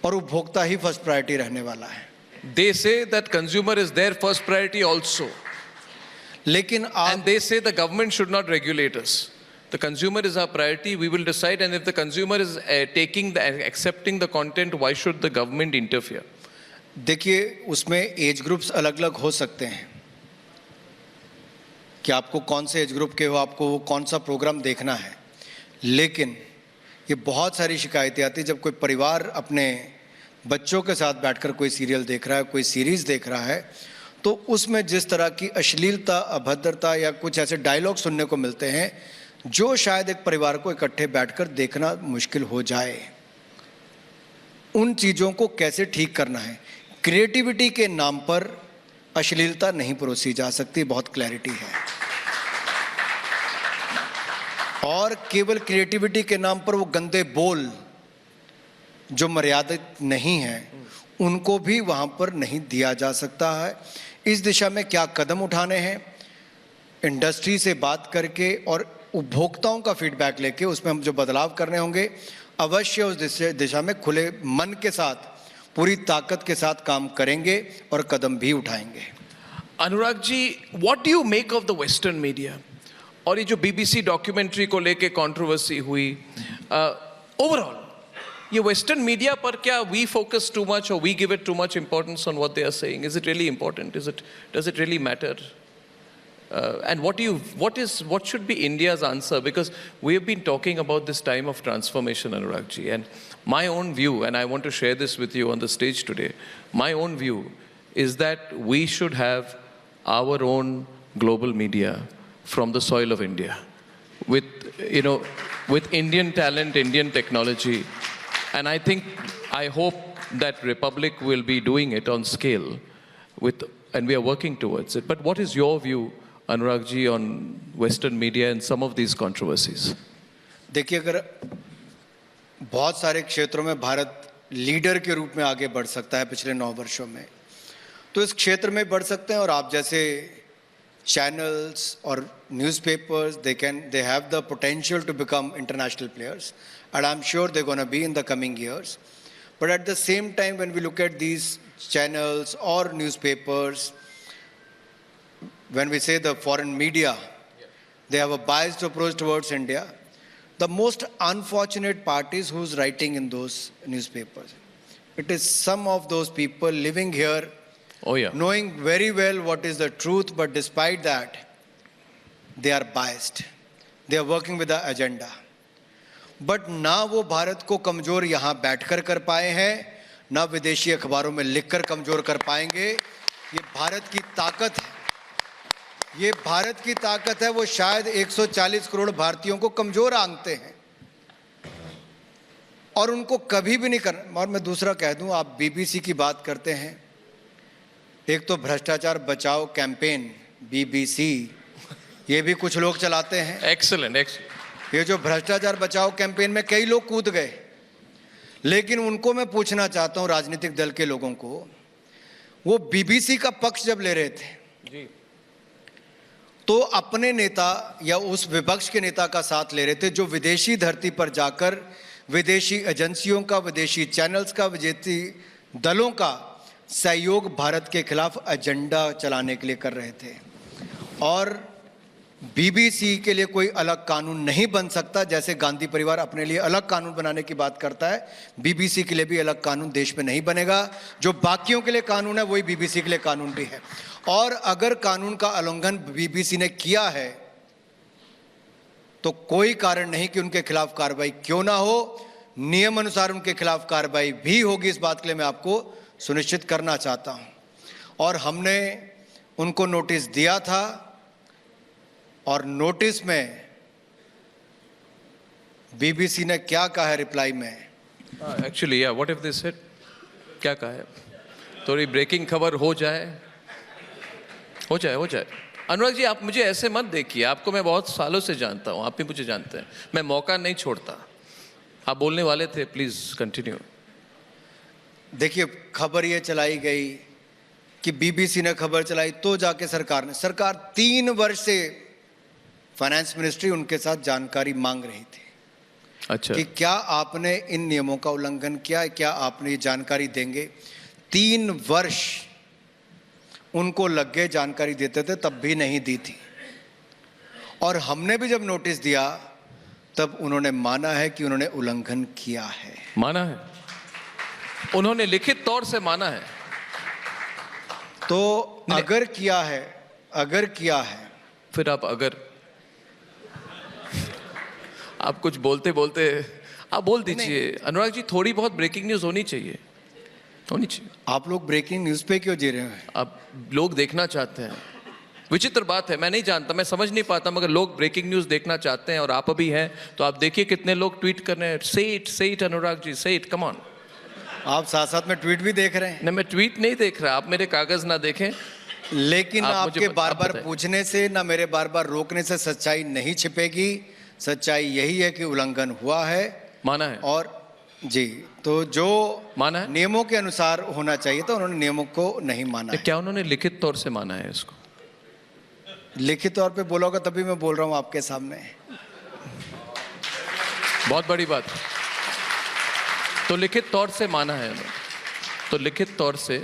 और उपभोक्ता ही first priority रहने वाला है। They say that consumer is their first priority also. लेकिन And they say the government should not regulate us. The consumer is our priority, we will decide, and if the consumer is accepting the content, why should the government interfere? देखिए, उसमें age groups अलग अलग हो सकते हैं कि आपको कौन से एज ग्रुप के हो, आपको वो कौन सा प्रोग्राम देखना है। लेकिन ये बहुत सारी शिकायतें आती हैं जब कोई परिवार अपने बच्चों के साथ बैठकर कोई सीरियल देख रहा है, कोई सीरीज़ देख रहा है, तो उसमें जिस तरह की अश्लीलता, अभद्रता या कुछ ऐसे डायलॉग सुनने को मिलते हैं जो शायद एक परिवार को इकट्ठे बैठकर देखना मुश्किल हो जाए। उन चीज़ों को कैसे ठीक करना है। क्रिएटिविटी के नाम पर अश्लीलता नहीं परोसी जा सकती, बहुत क्लैरिटी है। और केवल क्रिएटिविटी के नाम पर वो गंदे बोल जो मर्यादित नहीं हैं, उनको भी वहाँ पर नहीं दिया जा सकता है। इस दिशा में क्या कदम उठाने हैं, इंडस्ट्री से बात करके और उपभोक्ताओं का फीडबैक लेके उसमें हम जो बदलाव करने होंगे, अवश्य उस दिशा में खुले मन के साथ, पूरी ताकत के साथ काम करेंगे और कदम भी उठाएंगे। Anurag ji, what do you make of the western media? और ये जो बीबीसी डॉक्यूमेंट्री को लेके कंट्रोवर्सी हुई, ओवरऑल ये वेस्टर्न मीडिया पर क्या वी फोकस टू मच और we give it too much importance on what they are saying? Is it really important? Does it really matter? And what should be India's answer? Because we have been talking about this time of transformation, Anurag ji, and my own view, and I want to share this with you on the stage today, my own view is that we should have our own global media from the soil of India, with Indian talent, Indian technology, and I hope that Republic will be doing it on scale, and we are working towards it. But what is your view, Anurag ji, on Western media and some of these controversies? देखिए, अगर बहुत सारे क्षेत्रों में Bharat leader के रूप में आगे बढ़ सकता है पिछले 9 वर्षों में, तो इस क्षेत्र में बढ़ सकते हैं। और आप जैसे चैनल्स और newspapers, they have the potential to become international players, and I'm sure they're going to be in the coming years. But at the same time, when we look at these channels or newspapers, when we say the foreign media, they have a biased approach towards India. The most unfortunate part is who's writing in those newspapers. It is some of those people living here, knowing very well what is the truth, but despite that, they are biased. They are working with the agenda. But ना वो भारत को कमज़ोर यहाँ बैठकर कर पाए हैं, ना विदेशी अखबारों में लिखकर कमज़ोर कर पाएंगे। ये भारत की ताकत है, ये भारत की ताकत है। वो शायद 140 करोड़ भारतीयों को कमज़ोर आंकते हैं और उनको कभी भी नहीं करना। और मैं दूसरा कह दूं, आप बीबीसी की बात करते हैं, एक तो भ्रष्टाचार बचाओ कैंपेन बीबीसी, ये भी कुछ लोग चलाते हैं। एक्सीलेंट। ये जो भ्रष्टाचार बचाओ कैंपेन में कई लोग कूद गए, लेकिन उनको मैं पूछना चाहता हूं, राजनीतिक दल के लोगों को, वो बीबीसी का पक्ष जब ले रहे थे जी, तो अपने नेता या उस विपक्ष के नेता का साथ ले रहे थे जो विदेशी धरती पर जाकर विदेशी एजेंसियों का, विदेशी चैनल्स का, विदेशी दलों का सहयोग भारत के खिलाफ एजेंडा चलाने के लिए कर रहे थे। और बीबीसी के लिए कोई अलग कानून नहीं बन सकता। जैसे गांधी परिवार अपने लिए अलग कानून बनाने की बात करता है, बीबीसी के लिए भी अलग कानून देश में नहीं बनेगा। जो बाकियों के लिए कानून है वही बीबीसी के लिए कानून भी है। और अगर कानून का उल्लंघन बीबीसी ने किया है तो कोई कारण नहीं कि उनके खिलाफ कार्रवाई क्यों ना हो, नियम अनुसार उनके खिलाफ कार्रवाई भी होगी। इस बात के लिए मैं आपको सुनिश्चित करना चाहता हूं। और हमने उनको नोटिस दिया था और नोटिस में बीबीसी ने क्या कहा है रिप्लाई में? Actually what if they said, क्या कहा है? थोड़ी ब्रेकिंग खबर हो जाए। अनुराग जी, आप मुझे ऐसे मत देखिए, आपको मैं बहुत सालों से जानता हूं, आप भी मुझे जानते हैं, मैं मौका नहीं छोड़ता। आप बोलने वाले थे, प्लीज कंटिन्यू। देखिए, खबर ये चलाई गई कि बीबीसी ने खबर चलाई तो जाके सरकार 3 वर्ष से फाइनेंस मिनिस्ट्री उनके साथ जानकारी मांग रही थी। अच्छा। कि क्या आपने इन नियमों का उल्लंघन किया है, क्या आपने ये जानकारी देंगे। 3 वर्ष उनको लग गए, जानकारी देते थे तब भी नहीं दी थी। और हमने भी जब नोटिस दिया तब उन्होंने माना है कि उन्होंने उल्लंघन किया है। माना है, उन्होंने लिखित तौर से माना है। तो अगर किया है फिर आप कुछ बोलते बोलते आप बोल दीजिए। अनुराग जी, थोड़ी बहुत ब्रेकिंग न्यूज होनी चाहिए। आप लोग ब्रेकिंग न्यूज पे क्यों जी रहे हैं? आप लोग देखना चाहते हैं। विचित्र बात है, मैं नहीं जानता, मैं समझ नहीं पाता, मगर लोग ब्रेकिंग न्यूज देखना चाहते हैं और आप अभी हैं तो आप देखिए कितने लोग ट्वीट कर रहे हैं, से इट अनुराग जी, से इट, कम ऑन। आप साथ साथ में ट्वीट भी देख रहे हैं? नहीं, मैं ट्वीट नहीं देख रहा, आप मेरे कागज ना देखें। लेकिन आपके बार बार बताएं। पूछने से ना मेरे बार बार रोकने से सच्चाई नहीं छिपेगी। सच्चाई यही है कि उल्लंघन हुआ है, माना है। और जी, तो जो माना है, नियमों के अनुसार होना चाहिए था उन्होंने नियमों को नहीं माना है। क्या उन्होंने लिखित तौर से माना है इसको? लिखित तौर पे बोला होगा तभी मैं बोल रहा हूं आपके सामने। बहुत बड़ी बात। तो लिखित तौर से माना है, तो लिखित तौर से